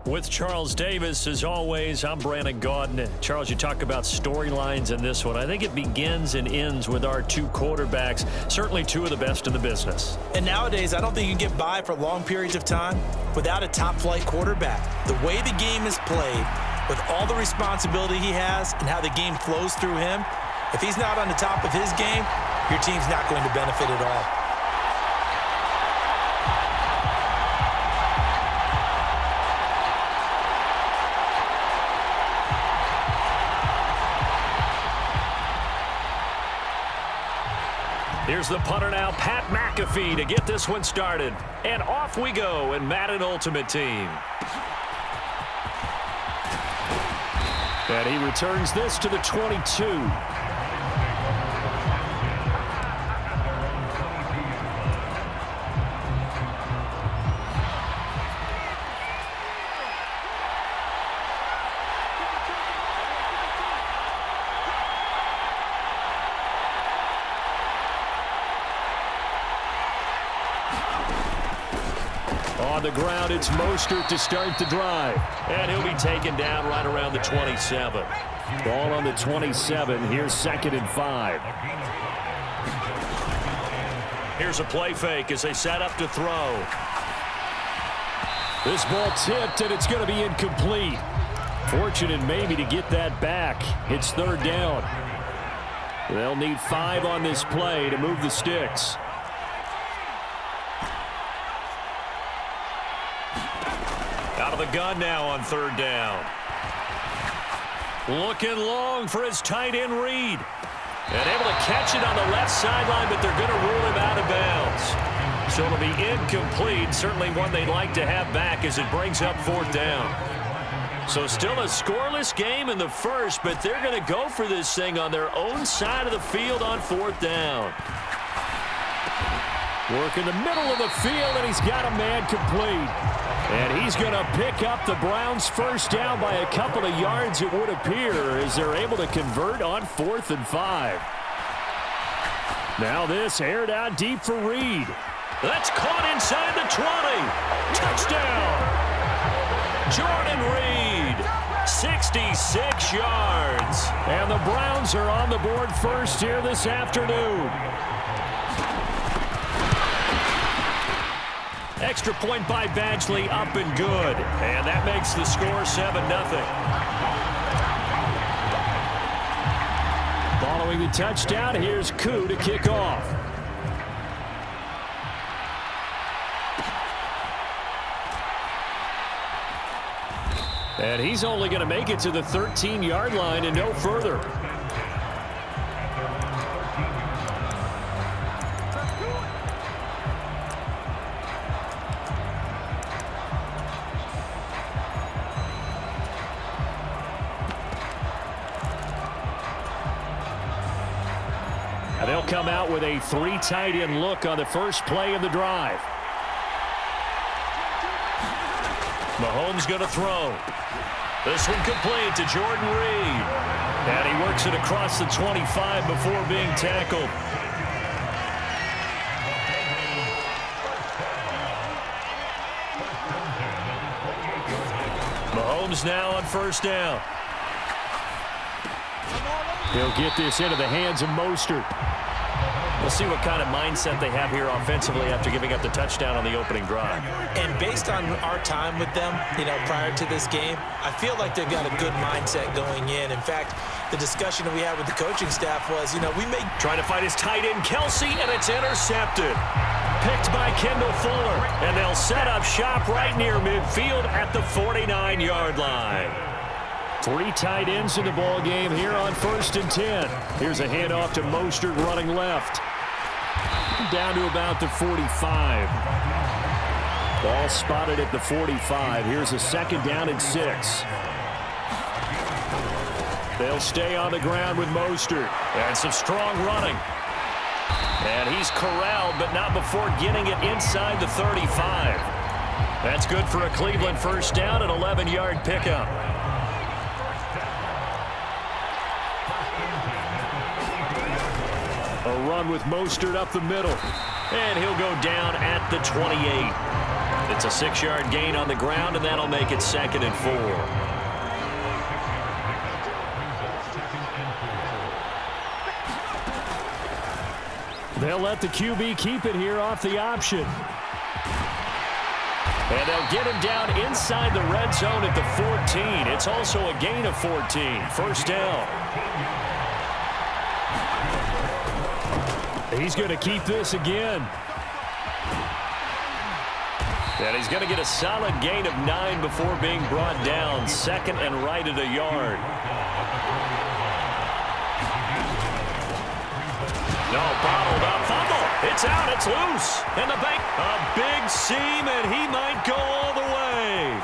With Charles Davis, as always, I'm Brandon Gaudin. Charles, you talk about storylines in this one. I think it begins and ends with our two quarterbacks, certainly two of the best in the business. And nowadays, I don't think you can get by for long periods of time without a top-flight quarterback. The way the game is played, with all the responsibility he has and how the game flows through him, if he's not on the top of his game, your team's not going to benefit at all. Here's the punter now, Pat McAfee, to get this one started. And off we go in Madden Ultimate Team. And he returns this to the 22. On the ground, it's Mostert to start the drive. And he'll be taken down right around the 27. Ball on the 27. Here's 2nd and 5. Here's a play fake as they set up to throw. This ball tipped, and it's going to be incomplete. Fortunate maybe to get that back. It's 3rd down. They'll need 5 on this play to move the sticks. Out of the gun now on 3rd down. Looking long for his tight end Reed. And able to catch it on the left sideline, but they're going to rule him out of bounds. So it'll be incomplete. Certainly one they'd like to have back as it brings up 4th down. So still a scoreless game in the first, but they're going to go for this thing on their own side of the field on 4th down. Work in the middle of the field, and he's got a man complete. And he's going to pick up the Browns' first down by a couple of yards, it would appear, as they're able to convert on 4th and 5. Now this aired out deep for Reed. That's caught inside the 20. Touchdown! Jordan Reed, 66 yards. And the Browns are on the board first here this afternoon. Extra point by Badgley, up and good. And that makes the score 7-0. Following the touchdown, here's Koo to kick off. And he's only going to make it to the 13-yard line and no further. They'll come out with a 3 tight end look on the first play of the drive. Mahomes going to throw. This one complete to Jordan Reed. And he works it across the 25 before being tackled. Mahomes now on 1st down. He'll get this into the hands of Mostert. We'll see what kind of mindset they have here offensively after giving up the touchdown on the opening drive. And based on our time with them, prior to this game, I feel like they've got a good mindset going in. In fact, the discussion that we had with the coaching staff was, we may... Trying to find his tight end, Kelsey, and it's intercepted. Picked by Kendall Fuller. And they'll set up shop right near midfield at the 49-yard line. 3 tight ends in the ball game here on 1st and 10. Here's a handoff to Mostert running left. Down to about the 45. Ball spotted at the 45. Here's a 2nd down and 6. They'll stay on the ground with Mostert. And some strong running. And he's corralled, but not before getting it inside the 35. That's good for a Cleveland first down, an 11-yard pickup. A run with Mostert up the middle. And he'll go down at the 28. It's a 6-yard gain on the ground, and that'll make it 2nd and 4. They'll let the QB keep it here off the option. And they'll get him down inside the red zone at the 14. It's also a gain of 14. First down. He's going to keep this again. And he's going to get a solid gain of 9 before being brought down. 2nd and right at a yard. No, bottled up. Fumble. It's out. It's loose. And the bank. A big seam, and he might go all the way.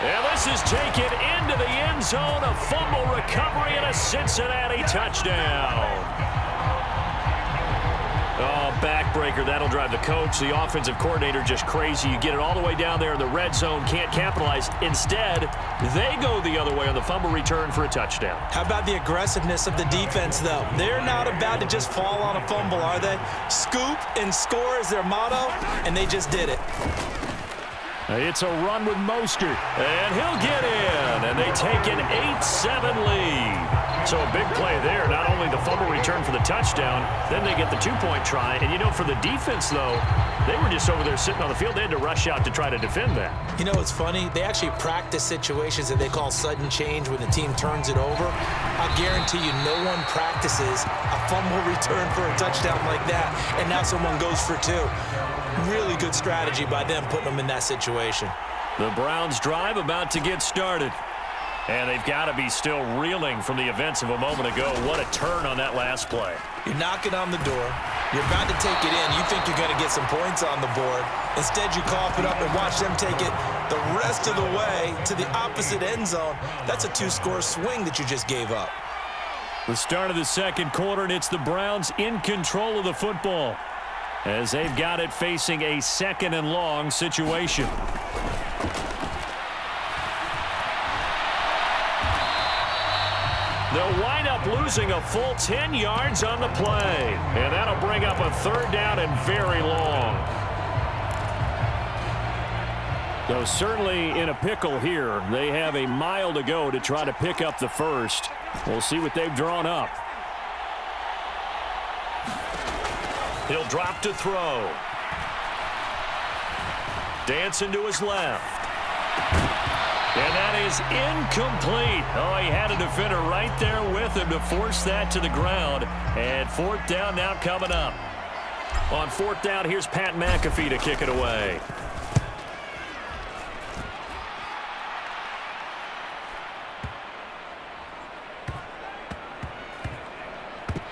And this is taken into the end zone. A fumble recovery and a Cincinnati touchdown. Oh, backbreaker. That'll drive the coach, the offensive coordinator, just crazy. You get it all the way down there in the red zone, can't capitalize. Instead, they go the other way on the fumble return for a touchdown. How about the aggressiveness of the defense, though? They're not about to just fall on a fumble, are they? Scoop and score is their motto, and they just did it. It's a run with Mostert. And he'll get in, and they take an 8-7 lead. So a big play there. Not only the fumble return for the touchdown, then they get the 2-point try. And, you know, for the defense, though, they were just over there sitting on the field. They had to rush out to try to defend that. You know what's funny? They actually practice situations that they call sudden change when the team turns it over. I guarantee you no one practices a fumble return for a touchdown like that, and now someone goes for 2. Really good strategy by them putting them in that situation. The Browns drive about to get started. And they've got to be still reeling from the events of a moment ago. What a turn on that last play. You're knocking on the door. You're about to take it in. You think you're going to get some points on the board. Instead, you cough it up and watch them take it the rest of the way to the opposite end zone. That's a 2-score swing that you just gave up. The start of the second quarter, and it's the Browns in control of the football as they've got it facing a 2nd and long situation. They'll wind up losing a full 10 yards on the play. And that'll bring up a 3rd down and very long. Though certainly in a pickle here. They have a mile to go to try to pick up the first. We'll see what they've drawn up. He'll drop to throw. Dancing to his left. And that is incomplete. Oh, he had a defender right there with him to force that to the ground. And 4th down now coming up. On 4th down, here's Pat McAfee to kick it away.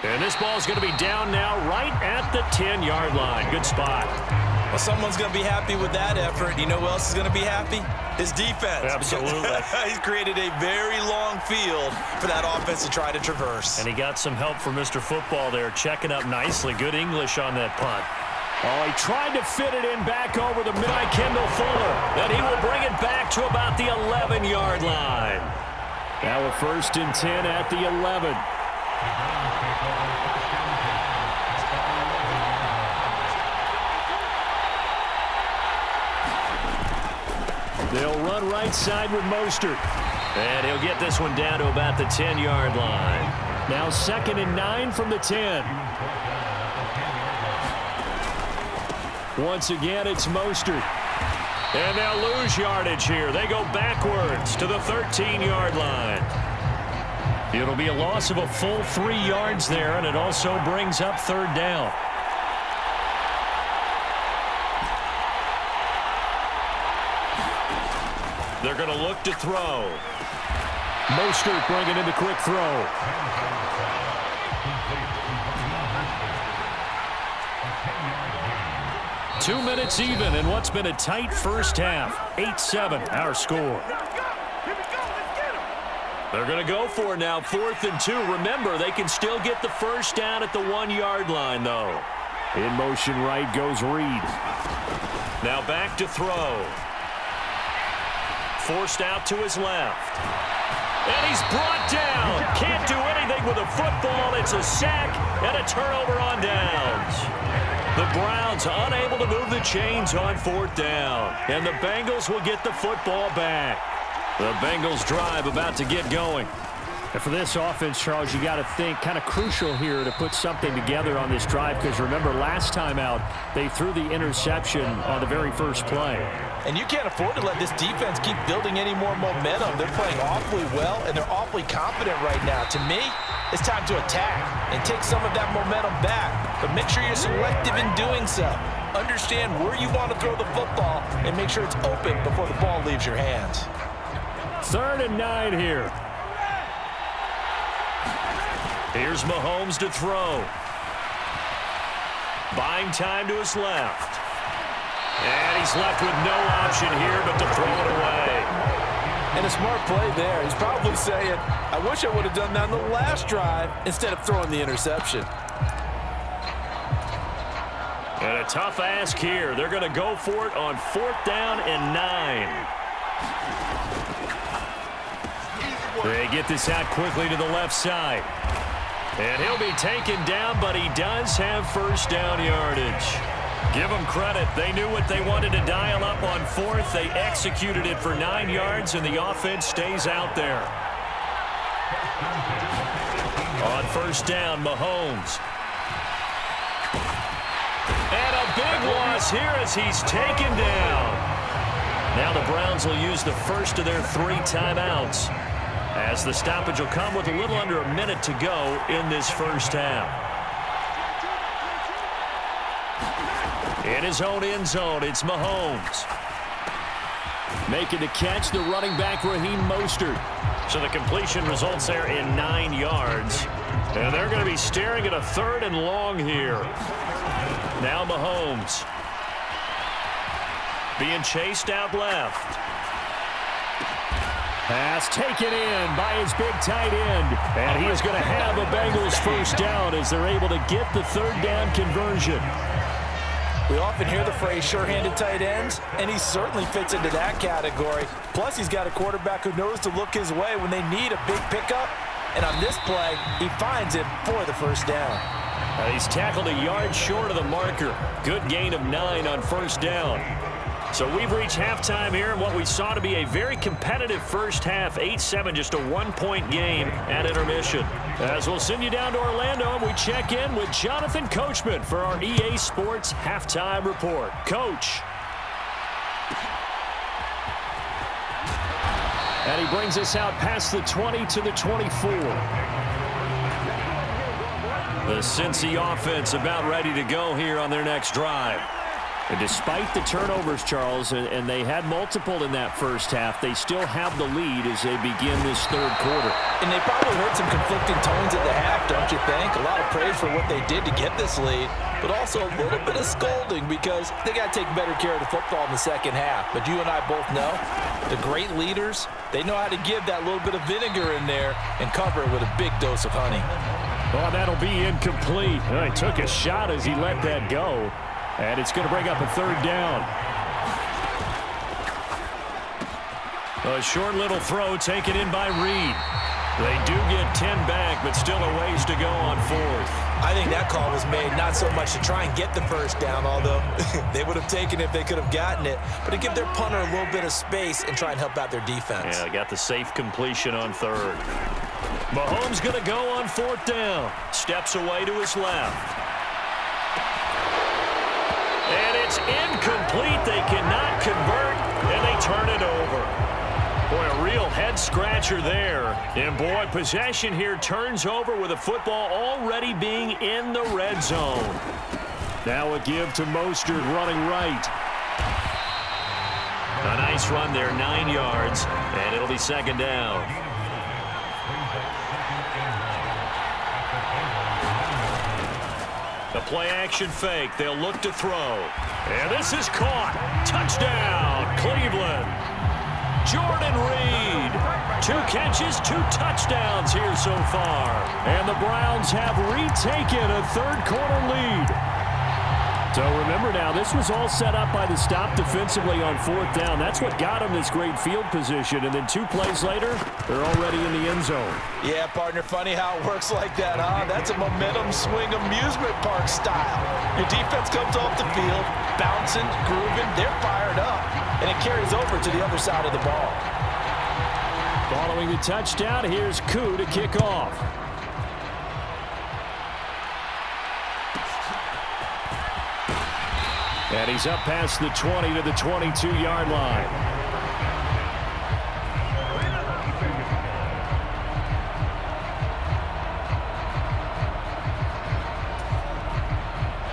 And this ball is going to be down now right at the 10-yard line. Good spot. Well, someone's going to be happy with that effort. You know who else is going to be happy? His defense. Absolutely. He's created a very long field for that offense to try to traverse. And he got some help from Mr. Football there, checking up nicely. Good English on that punt. Oh, he tried to fit it in back over the middle. Kendall Fuller. And he will bring it back to about the 11-yard line. Now a 1st and 10 at the 11. They'll run right side with Mostert. And he'll get this one down to about the 10-yard line. Now 2nd and 9 from the 10. Once again, it's Mostert. And they'll lose yardage here. They go backwards to the 13-yard line. It'll be a loss of a full 3 yards there, and it also brings up 3rd down. They're going to look to throw. Mostert bringing in the quick throw. Two minutes even in what's been a tight first half. 8-7, our score. They're going to go for it now, 4th and 2. Remember, they can still get the first down at the 1-yard line, though. In motion right goes Reed. Now back to throw. Forced out to his left. And he's brought down. Can't do anything with a football. It's a sack. and a turnover on downs. The Browns unable to move the chains on 4th down, and the Bengals will get the football back. The Bengals drive about to get going. And for this offense, Charles, you got to think kind of crucial here to put something together on this drive, because remember last time out they threw the interception on the very first play. And you can't afford to let this defense keep building any more momentum. They're playing awfully well, and they're awfully confident right now. To me, it's time to attack and take some of that momentum back. But make sure you're selective in doing so. Understand where you want to throw the football and make sure it's open before the ball leaves your hands. 3rd and 9 here. Here's Mahomes to throw. Buying time to his left. And he's left with no option here but to throw it away. And a smart play there. He's probably saying, I wish I would have done that on the last drive instead of throwing the interception. And a tough ask here. They're going to go for it on 4th down and 9. They get this out quickly to the left side. And he'll be taken down, but he does have 1st down yardage. Give them credit. They knew what they wanted to dial up on 4th. They executed it for 9 yards, and the offense stays out there. On 1st down, Mahomes. And a big loss here as he's taken down. Now the Browns will use the first of their 3 timeouts, as the stoppage will come with a little under a minute to go in this first half. In his own end zone, it's Mahomes. Making the catch, the running back, Raheem Mostert. So the completion results there in 9 yards. And they're going to be staring at a 3rd and long here. Now Mahomes. Being chased out left. Pass taken in by his big tight end. And he is going to have a Bengals 1st down as they're able to get the 3rd down conversion. We often hear the phrase sure-handed tight ends, and he certainly fits into that category. Plus, he's got a quarterback who knows to look his way when they need a big pickup. And on this play, he finds it for the 1st down. He's tackled a yard short of the marker. Good gain of 9 on 1st down. So we've reached halftime here in what we saw to be a very competitive first half. 8-7, just a 1-point game at intermission. As we'll send you down to Orlando, and we check in with Jonathan Coachman for our EA Sports Halftime Report. Coach. And he brings us out past the 20 to the 24. The Cincy offense about ready to go here on their next drive. And despite the turnovers, Charles, and they had multiple in that first half, they still have the lead as they begin this 3rd quarter. And they probably heard some conflicting tones at the half, don't you think? A lot of praise for what they did to get this lead, but also a little bit of scolding because they got to take better care of the football in the second half. But you and I both know the great leaders, they know how to give that little bit of vinegar in there and cover it with a big dose of honey. Well, that'll be incomplete. Well, he took a shot as he let that go. And it's going to bring up a 3rd down. A short little throw taken in by Reed. They do get 10 back, but still a ways to go on 4th. I think that call was made not so much to try and get the 1st down, although they would have taken it if they could have gotten it, but to give their punter a little bit of space and try and help out their defense. Yeah, they got the safe completion on 3rd. Mahomes going to go on 4th down. Steps away to his left. And it's incomplete. They cannot convert, and they turn it over. Boy, a real head-scratcher there. And, boy, possession here turns over with the football already being in the red zone. Now a give to Mostert running right. A nice run there, 9 yards, and it'll be 2nd down. The play-action fake. They'll look to throw. And this is caught. Touchdown, Cleveland. Jordan Reed. 2 catches, 2 touchdowns here so far. And the Browns have retaken a 3rd quarter lead. So remember now, this was all set up by the stop defensively on 4th down. That's what got them this great field position. And then 2 plays later, they're already in the end zone. Yeah, partner, funny how it works like that, huh? That's a momentum swing amusement park style. Your defense comes off the field, bouncing, grooving, they're fired up, and it carries over to the other side of the ball. Following the touchdown, here's Koo to kick off. And he's up past the 20 to the 22-yard line.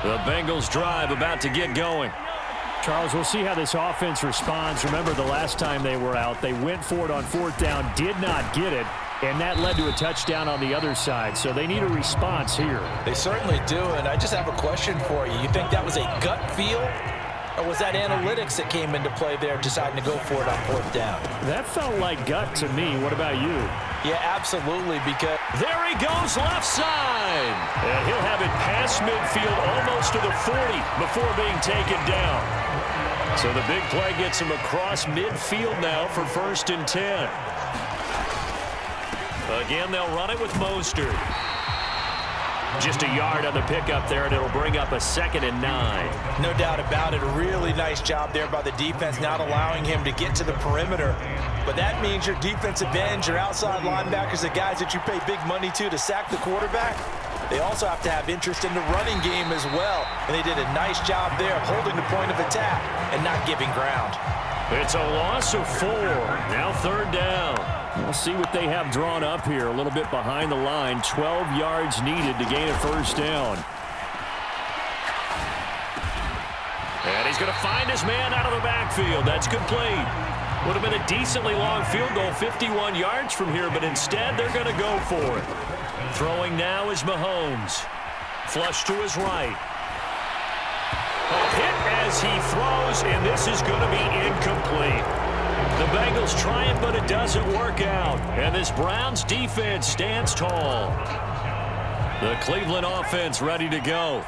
The Bengals drive about to get going. Charles, we'll see how this offense responds. Remember, the last time they were out, they went for it on 4th down, did not get it, and that led to a touchdown on the other side. So they need a response here. They certainly do, and I just have a question for you. You think that was a gut feel, or was that analytics that came into play there deciding to go for it on 4th down? That felt like gut to me. What about you? Yeah, absolutely, because There he goes left side. And he'll have it past midfield almost to the 40 before being taken down. So the big play gets him across midfield now for 1st and 10. Again, they'll run it with Mostert. Just a yard on the pickup there, and it'll bring up a 2nd and 9. no doubt about it, really nice job there by the defense not allowing him to get to the perimeter. But that means your defensive ends, your outside linebackers, the guys that you pay big money to sack the quarterback, they also have to have interest in the running game as well. And they did a nice job there of holding the point of attack and not giving ground. It's a loss of 4. Now 3rd down. We'll see what they have drawn up here. A little bit behind the line. 12 yards needed to gain a 1st down. And he's going to find his man out of the backfield. That's complete. Would have been a decently long field goal, 51 yards from here, but instead they're going to go for it. Throwing now is Mahomes. Flush to his right. A hit as he throws, and this is going to be incomplete. The Bengals try it, but it doesn't work out. And this Browns defense stands tall. The Cleveland offense ready to go.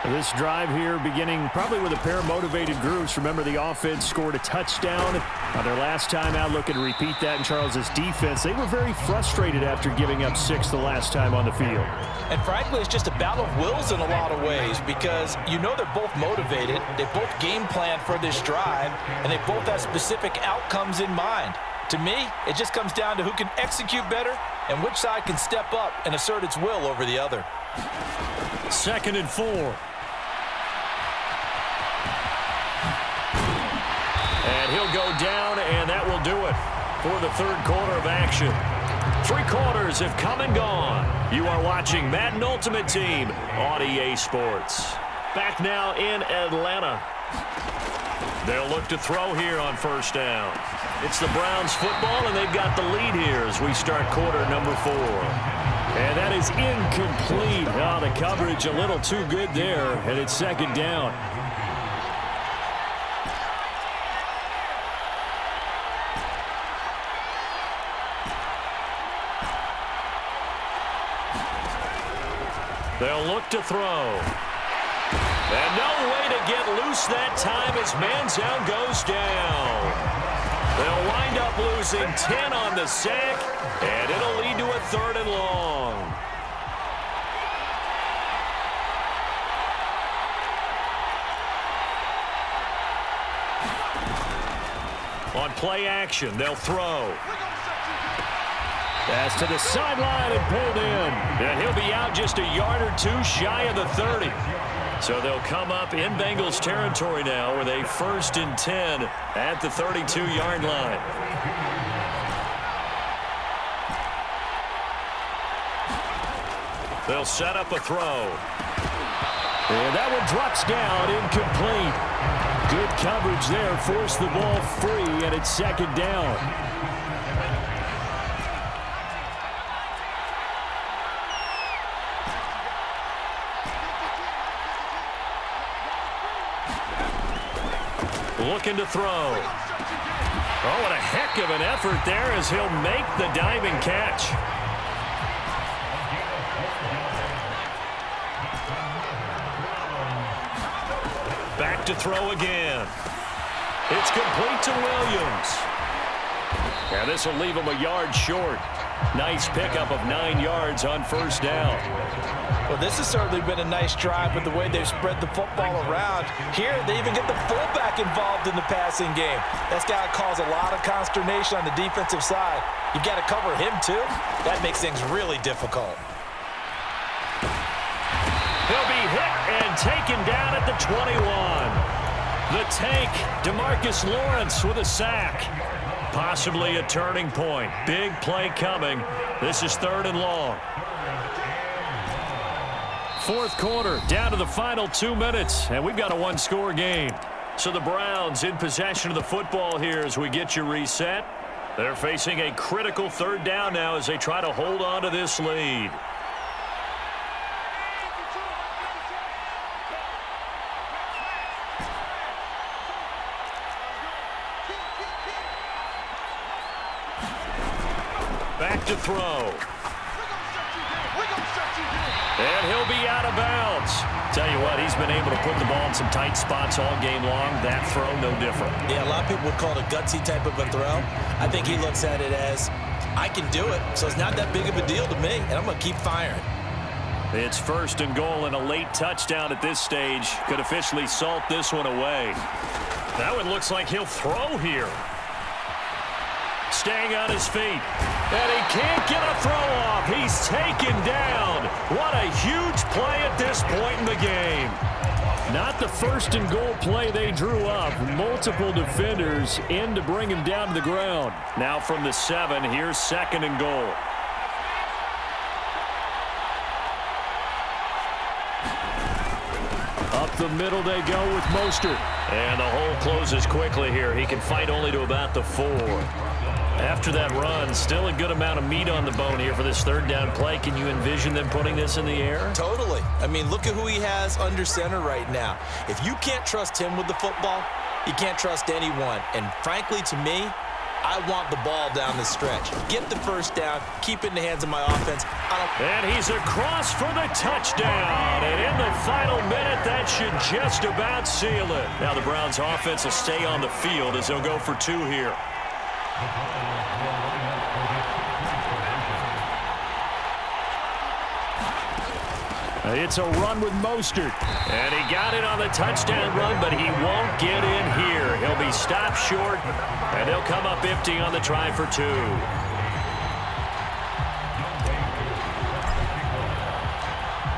This drive here beginning probably with a pair of motivated groups. Remember, the offense scored a touchdown on their last time out. Looking to repeat that in Charles's defense. They were very frustrated after giving up 6 the last time on the field. And frankly, it's just a battle of wills in a lot of ways because you know they're both motivated. They both game plan for this drive, and they both have specific outcomes in mind. To me, it just comes down to who can execute better and which side can step up and assert its will over the other. 2nd and 4. And he'll go down, and that will do it for the 3rd quarter of action. 3 quarters have come and gone. You are watching Madden Ultimate Team on EA Sports. Back now in Atlanta. They'll look to throw here on 1st down. It's the Browns football, and they've got the lead here as we start quarter number 4. And that is incomplete. Oh, the coverage a little too good there, and it's 2nd down. They'll look to throw. And no way to get loose that time as Manziel goes down. They'll wind up losing 10 on the sack, and it'll lead to a 3rd and long. On play action, they'll throw. Pass to the sideline and pulled in. And he'll be out just a yard or 2 shy of the 30. So they'll come up in Bengals territory now with a 1st and 10 at the 32-yard line. They'll set up a throw. And that one drops down, incomplete. Good coverage there, forced the ball free, and it's 2nd down. Looking to throw. Oh, what a heck of an effort there as he'll make the diving catch. to throw again. It's complete to Williams. And this will leave him a yard short. Nice pickup of 9 yards on first down. Well, this has certainly been a nice drive with the way they've spread the football around. Here, they even get the fullback involved in the passing game. That's got to cause a lot of consternation on the defensive side. You've got to cover him, too. That makes things really difficult. He'll be hit and taken down at the 21. The tank, DeMarcus Lawrence with a sack. Possibly a turning point. Big play coming. This is 3rd and long. 4th quarter, down to the final 2 minutes, and we've got a 1-score game. So the Browns in possession of the football here as we get you reset. They're facing a critical 3rd down now as they try to hold on to this lead. Back to throw. And he'll be out of bounds. Tell you what, he's been able to put the ball in some tight spots all game long. That throw, no different. Yeah, a lot of people would call it a gutsy type of a throw. I think he looks at it as, I can do it, so it's not that big of a deal to me, and I'm going to keep firing. It's 1st and goal and a late touchdown at this stage. Could officially salt this one away. That one looks like he'll throw here. Staying on his feet. And he can't get a throw off. He's taken down. What a huge play at this point in the game. Not the 1st and goal play they drew up. Multiple defenders in to bring him down to the ground. Now from the 7, here's 2nd and goal. Up the middle they go with Mostert. And the hole closes quickly here. He can fight only to about the 4. After that run, still a good amount of meat on the bone here for this 3rd down play. Can you envision them putting this in the air? Totally. I mean, look at who he has under center right now. If you can't trust him with the football, you can't trust anyone. And frankly, to me, I want the ball down the stretch. Get the 1st down, keep it in the hands of my offense. And he's across for the touchdown. And in the final minute, that should just about seal it. Now the Browns offense will stay on the field as they'll go for 2 here. It's a run with Mostert. And he got it on the touchdown run, but he won't get in here. He'll be stopped short, and they'll come up empty on the try for 2.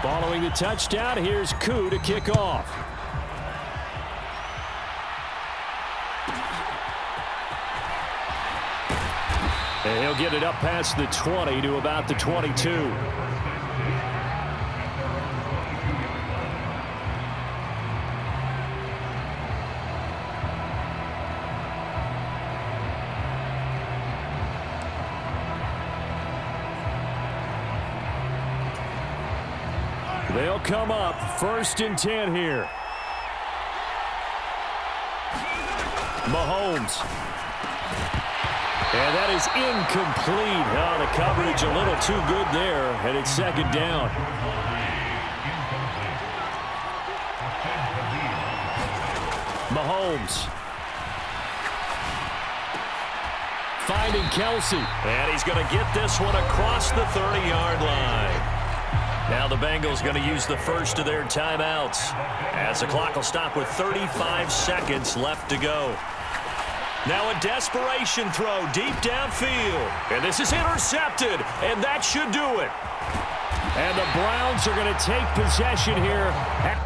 Following the touchdown, here's Koo to kick off. And he'll get it up past the 20 to about the 22. They'll come up 1st and 10 here. Mahomes. And that is incomplete. Oh, the coverage a little too good there, and it's 2nd down. Mahomes. Finding Kelsey. And he's going to get this one across the 30-yard line. Now the Bengals going to use the first of their timeouts as the clock will stop with 35 seconds left to go. Now a desperation throw deep downfield. And this is intercepted, and that should do it. And the Browns are going to take possession here at